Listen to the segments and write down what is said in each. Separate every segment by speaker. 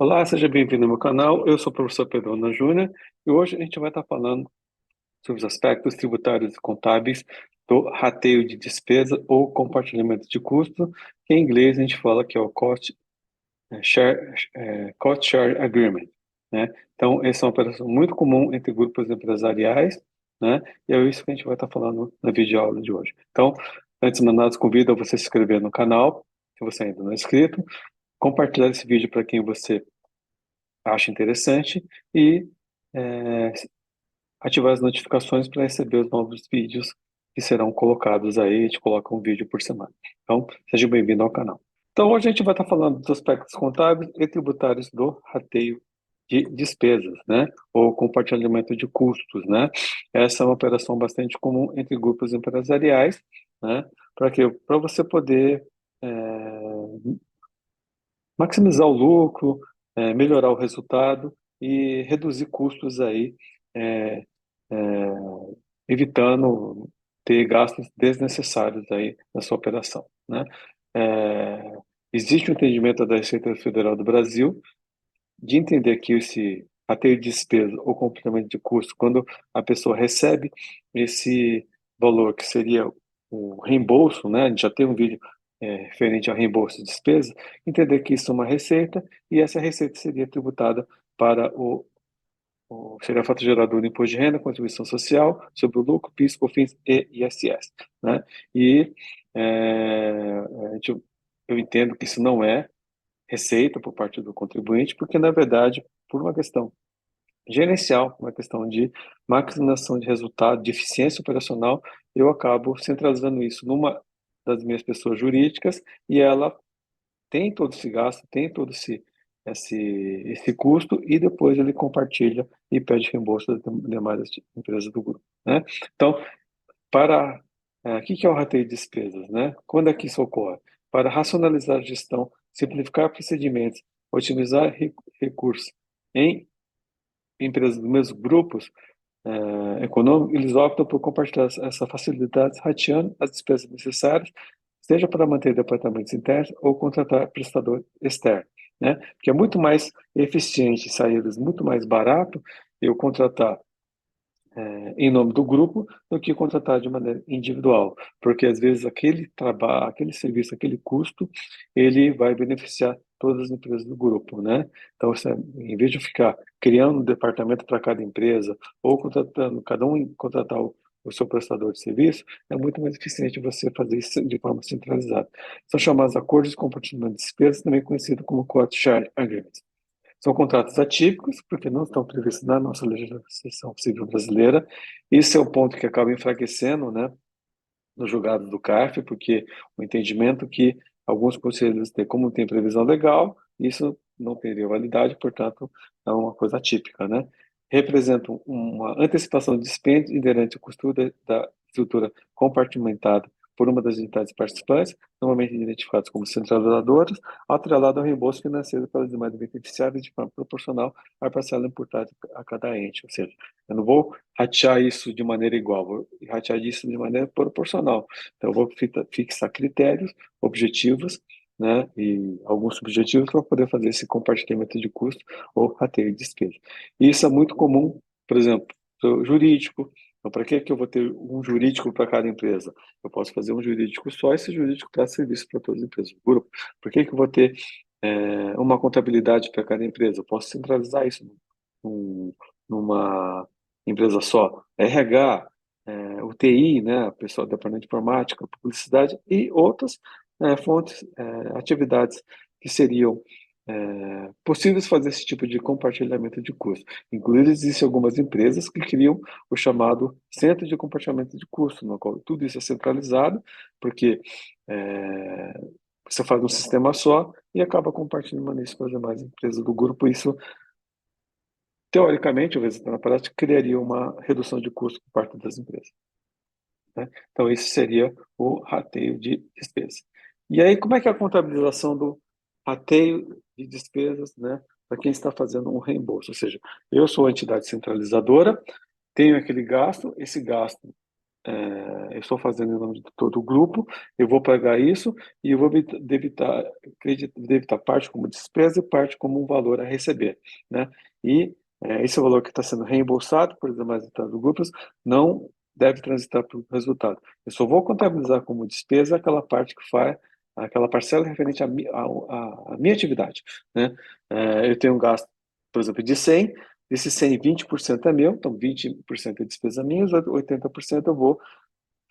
Speaker 1: Olá, seja bem-vindo ao meu canal. Eu sou o professor Pedro Ana Júnior e hoje a gente vai estar falando sobre os aspectos tributários e contábeis do rateio de despesa ou compartilhamento de custo, que em inglês a gente fala que é o Cost Share Agreement, né? Então, essa é uma operação muito comum entre grupos empresariais, né? E é isso que a gente vai estar falando na videoaula de hoje. Então, antes de mais nada, convido a você se inscrever no canal, se você ainda não é inscrito, compartilhar esse vídeo para quem você acha interessante e é, ativar as notificações para receber os novos vídeos que serão colocados aí. A gente coloca um vídeo por semana. Então, seja bem-vindo ao canal. Então, hoje a gente vai estar falando dos aspectos contábeis e tributários do rateio de despesas, né? Ou compartilhamento de custos, né? Essa é uma operação bastante comum entre grupos empresariais, né? Para quê? Para você poder é, maximizar o lucro, melhorar o resultado e reduzir custos aí, é, é, evitando ter gastos desnecessários aí na sua operação, né? É, existe um entendimento da Receita Federal do Brasil de entender que esse rateio de despesa ou complemento de custo, quando a pessoa recebe esse valor que seria o reembolso, né? A gente já tem um vídeo referente ao reembolso de despesa, entender que isso é uma receita e essa receita seria tributada para seria fato gerador do imposto de renda, contribuição social, sobre o lucro, PIS, COFINS e ISS, né? E eu entendo que isso não é receita por parte do contribuinte, porque, na verdade, por uma questão gerencial, uma questão de maximização de resultado, de eficiência operacional, eu acabo centralizando isso numa das minhas pessoas jurídicas e ela tem todo esse gasto, tem todo esse, esse custo e depois ele compartilha e pede reembolso das demais empresas do grupo, né? Então, o que é o rateio de despesas, né? Quando é que isso ocorre? Para racionalizar a gestão, simplificar procedimentos, otimizar recursos em empresas dos mesmos grupos econômicos, eles optam por compartilhar essa facilidade, rateando as despesas necessárias, seja para manter departamentos internos ou contratar prestador externo, né? Porque é muito mais eficiente, saídas muito mais barato eu contratar em nome do grupo do que contratar de maneira individual, porque às vezes aquele trabalho, aquele serviço, aquele custo, ele vai beneficiar todas as empresas do grupo, né? Então, você, em vez de ficar criando um departamento para cada empresa ou contratando cada um contratar o seu prestador de serviço, é muito mais eficiente você fazer isso de forma centralizada. São chamados acordos de compartilhamento de despesas, também conhecido como cost share agreements. São contratos atípicos, porque não estão previstos na nossa legislação civil brasileira. Esse é o ponto que acaba enfraquecendo, né, no julgado do CARF, porque o entendimento que alguns conselhos têm, como tem previsão legal, isso não teria validade, portanto, é uma coisa atípica, né? Representam uma antecipação de dispêndio inerente ao custo da estrutura compartimentada por uma das entidades participantes, normalmente identificadas como centralizadoras, atrelado ao reembolso financeiro para os demais beneficiários de forma proporcional à parcela imputada a cada ente. Ou seja, eu não vou ratear isso de maneira igual, vou ratear isso de maneira proporcional. Então, eu vou fixar critérios, objetivos, né, e alguns subjetivos para poder fazer esse compartilhamento de custo ou rateio de despesa. E isso é muito comum, por exemplo, do jurídico. Então, para que eu vou ter um jurídico para cada empresa? Eu posso fazer um jurídico só, esse jurídico presta serviço para todas as empresas do grupo. Por que eu vou ter uma contabilidade para cada empresa? Eu posso centralizar isso numa empresa só. RH, o TI, né, o pessoal do departamento de informática, publicidade e outras fontes, atividades que seriam possíveis fazer esse tipo de compartilhamento de custo. Inclusive, existem algumas empresas que criam o chamado centro de compartilhamento de custo, no qual tudo isso é centralizado, porque é, você faz um sistema só e acaba compartilhando isso com as demais empresas do grupo. Isso, teoricamente, o resultado na prática, criaria uma redução de custo por parte das empresas, né? Então, esse seria o rateio de despesas. E aí, como é que é a contabilização do rateio de despesas, né, para quem está fazendo um reembolso? Ou seja, eu sou a entidade centralizadora, tenho aquele gasto, esse gasto eu estou fazendo em nome de todo o grupo, eu vou pagar isso e eu vou debitar parte como despesa e parte como um valor a receber, né? E esse valor que está sendo reembolsado por demais estados do grupo não deve transitar para o resultado. Eu só vou contabilizar como despesa aquela parte que faz, aquela parcela referente à minha atividade, né? Eu tenho um gasto, por exemplo, de 100, desses 100, 20% é meu, então 20% é despesa minha, os 80% eu vou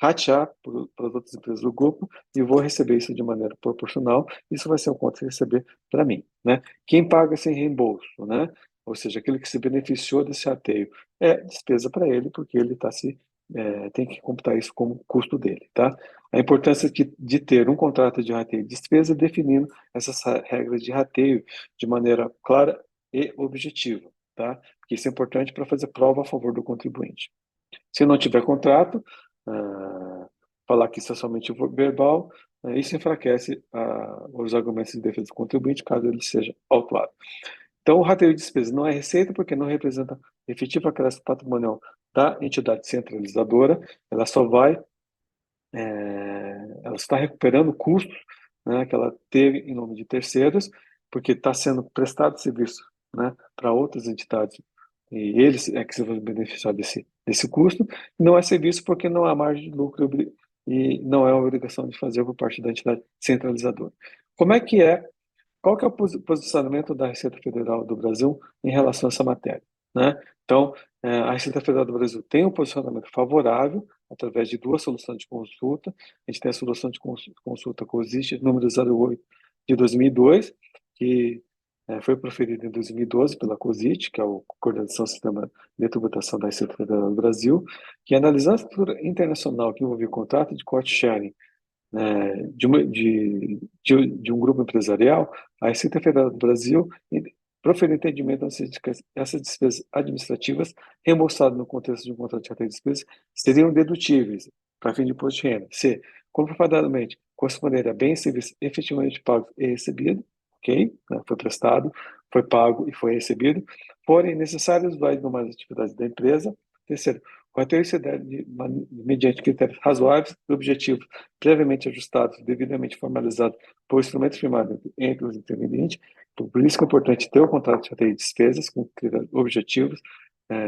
Speaker 1: ratear para as outras empresas do grupo e vou receber isso de maneira proporcional. Isso vai ser um quanto receber para mim, né? Quem paga sem reembolso, né? Ou seja, aquele que se beneficiou desse rateio é despesa para ele, porque ele tem que computar isso como custo dele, tá? A importância de ter um contrato de rateio e despesa definindo essas regras de rateio de maneira clara e objetiva, tá? Porque isso é importante para fazer prova a favor do contribuinte. Se não tiver contrato, falar que isso é somente verbal, isso enfraquece os argumentos de defesa do contribuinte, caso ele seja autuado. Então, o rateio de despesas não é receita, porque não representa efetivo acréscimo patrimonial da entidade centralizadora, ela só vai, ela está recuperando custos, né, que ela teve em nome de terceiros, porque está sendo prestado serviço, né, para outras entidades, e eles é que se vão beneficiar desse custo, não é serviço porque não há margem de lucro e não é uma obrigação de fazer por parte da entidade centralizadora. Como é que é qual que é o posicionamento da Receita Federal do Brasil em relação a essa matéria, né? Então, a Receita Federal do Brasil tem um posicionamento favorável através de duas soluções de consulta. A gente tem a solução de consulta COSIT número 08 de 2002, que foi proferida em 2012 pela COSIT, que é a Coordenação do Sistema de Tributação da Receita Federal do Brasil, que analisando a estrutura internacional que envolvia contrato de cost sharing de um grupo empresarial, a Receita Federal do Brasil profere entendimento essas despesas administrativas reembolsadas no contexto de um contrato de carteira de despesas seriam dedutíveis para fim de imposto de renda. Se, comprovadamente, corresponderem a bens e serviços efetivamente pagos e recebidos, ok? Foi prestado, foi pago e foi recebido, forem necessários várias normais atividades da empresa. Terceiro, o rateio se deve mediante critérios razoáveis e objetivos previamente ajustados, devidamente formalizados por instrumentos firmados entre os intervenientes. Então, por isso que é importante ter o contrato de rateio de despesas com critérios objetivos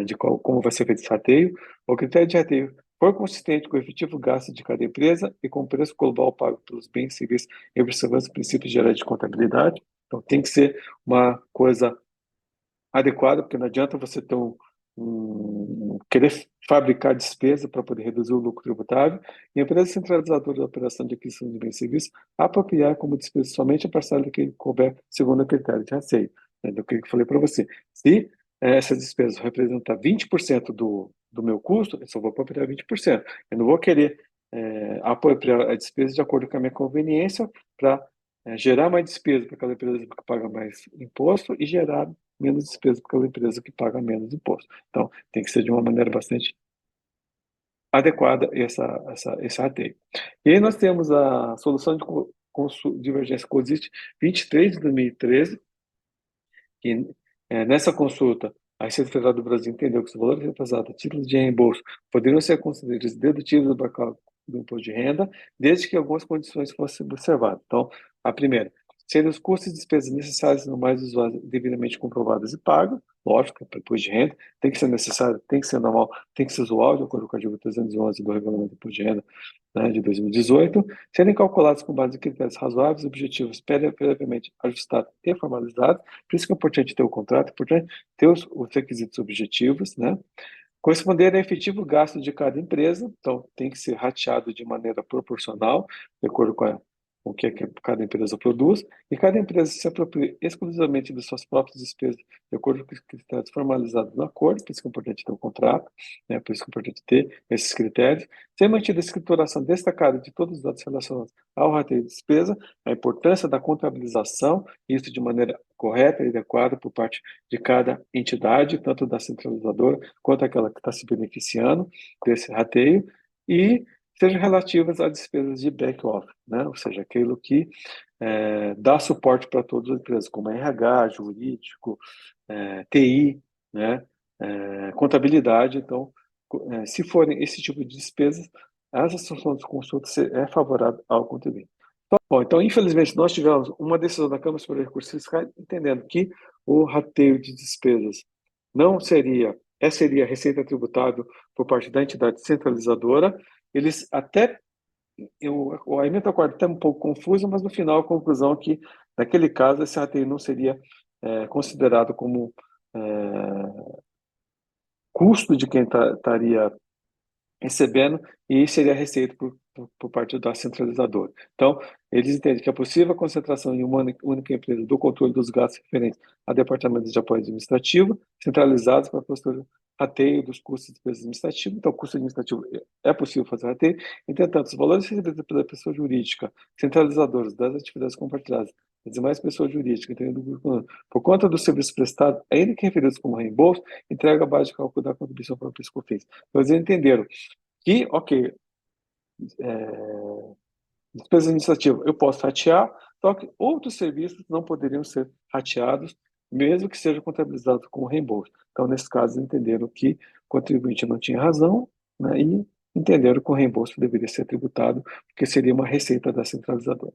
Speaker 1: de como vai ser feito esse rateio. O critério de rateio for consistente com o efetivo gasto de cada empresa e com o preço global pago pelos bens civis e observando os princípios gerais de contabilidade. Então, tem que ser uma coisa adequada, porque não adianta você ter querer fabricar despesa para poder reduzir o lucro tributável, e a empresa centralizadora da operação de aquisição de bens e serviços apropriar como despesa somente a parcela que couber segundo o critério de receita. Do que eu falei para você. Se essas despesas representam 20% do meu custo, eu só vou apropriar 20%. Eu não vou querer apropriar a despesa de acordo com a minha conveniência para gerar mais despesa para aquela empresa que paga mais imposto e gerar menos despesa para aquela empresa que paga menos imposto. Então, tem que ser de uma maneira bastante adequada esse rateio. E aí nós temos a solução de divergência COSIT 23 de 2013, que nessa consulta a Receita Federal do Brasil entendeu que os valores repassados a título de reembolso poderiam ser considerados dedutíveis do cálculo do imposto de renda, desde que algumas condições fossem observadas. Então, a primeira, sendo os custos e despesas necessários no mais usuários devidamente comprovadas e pagos, lógico, para imposto de renda, tem que ser necessário, tem que ser normal, tem que ser usual, de acordo com o artigo 311 do Regulamento do Imposto de Renda, né, de 2018, serem calculados com base em critérios razoáveis, objetivos previamente ajustados e formalizados. Por isso que é importante ter o contrato, é importante ter os requisitos objetivos, né? Corresponder ao efetivo gasto de cada empresa, então tem que ser rateado de maneira proporcional, de acordo com o que cada empresa produz, e cada empresa se apropria exclusivamente de suas próprias despesas, de acordo com os critérios formalizados no acordo, por isso que é importante ter um contrato, né, por isso que é importante ter esses critérios, ser mantida a escrituração destacada de todos os dados relacionados ao rateio de despesa, a importância da contabilização, isso de maneira correta e adequada por parte de cada entidade, tanto da centralizadora quanto aquela que está se beneficiando desse rateio, e sejam relativas a despesas de back-office, né? Ou seja, aquilo que dá suporte para todas as empresas, como RH, jurídico, TI, né? Contabilidade. Então, se forem esse tipo de despesas, essa solução de consulta é favorável ao contribuinte. Bom, então, infelizmente, nós tivemos uma decisão da Câmara Superior de Recursos Fiscais entendendo que o rateio de despesas não seria receita tributável por parte da entidade centralizadora. Eles até, a emenda acorde até um pouco confusa, mas no final a conclusão é que, naquele caso, esse rateio não seria considerado como custo de quem estaria recebendo e seria receita por parte da centralizadora. Então, eles entendem que é possível a concentração em uma única empresa do controle dos gastos referentes a departamentos de apoio administrativo, centralizados para a postura rateio dos custos de despesa administrativa. Então, o custo administrativo é possível fazer rateio. Entretanto, os valores recebidos pela pessoa jurídica, centralizadoras das atividades compartilhadas, as demais pessoas jurídicas, por conta do serviço prestado, ainda que referidos como reembolso, entrega a base de cálculo da contribuição para o PIS/COFINS. Então, eles entenderam que, ok, despesa administrativa eu posso ratear, só que outros serviços não poderiam ser rateados, mesmo que sejam contabilizados como reembolso. Então, nesse caso, entenderam que o contribuinte não tinha razão, né, e entenderam que o reembolso deveria ser tributado, porque seria uma receita da centralizadora.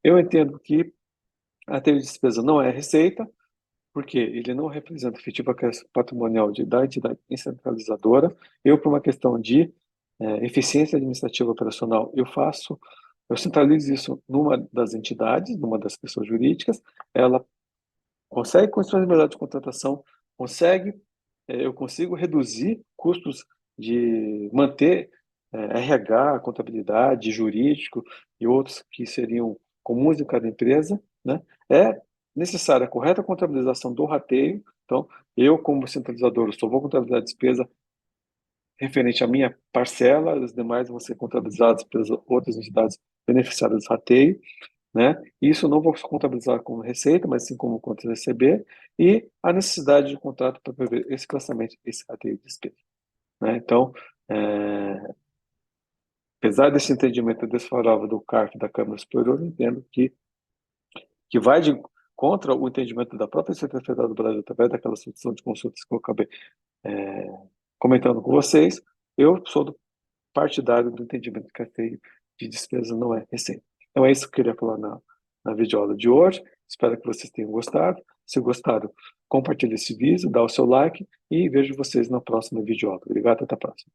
Speaker 1: Eu entendo que a teoria de despesa não é receita, porque ele não representa efetiva crescimento patrimonial da entidade centralizadora. Eu, por uma questão de eficiência administrativa operacional, eu centralizo isso numa das entidades, numa das pessoas jurídicas, ela consegue condições de melhor de contratação, eu consigo reduzir custos de manter RH, contabilidade, jurídico e outros que seriam comuns em cada empresa, né? É necessária a correta contabilização do rateio. Então, eu, como centralizador, só vou contabilizar a despesa referente à minha parcela, os demais vão ser contabilizados pelas outras entidades beneficiadas do rateio, né? Isso eu não vou contabilizar como receita, mas sim como conta a receber, e a necessidade de contrato para prever esse classamento, esse rateio de despesa, né? Então, apesar desse entendimento desfavorável do CARF da Câmara Superior, eu entendo que vai contra o entendimento da própria Secretaria Federal do Brasil, através daquela solução de consultas que eu acabei comentando com vocês. Eu sou partidário do entendimento que a rateio de despesa não é receita. Então é isso que eu queria falar na videoaula de hoje. Espero que vocês tenham gostado. Se gostaram, compartilhe esse vídeo, dá o seu like e vejo vocês na próxima videoaula. Obrigado, até a próxima.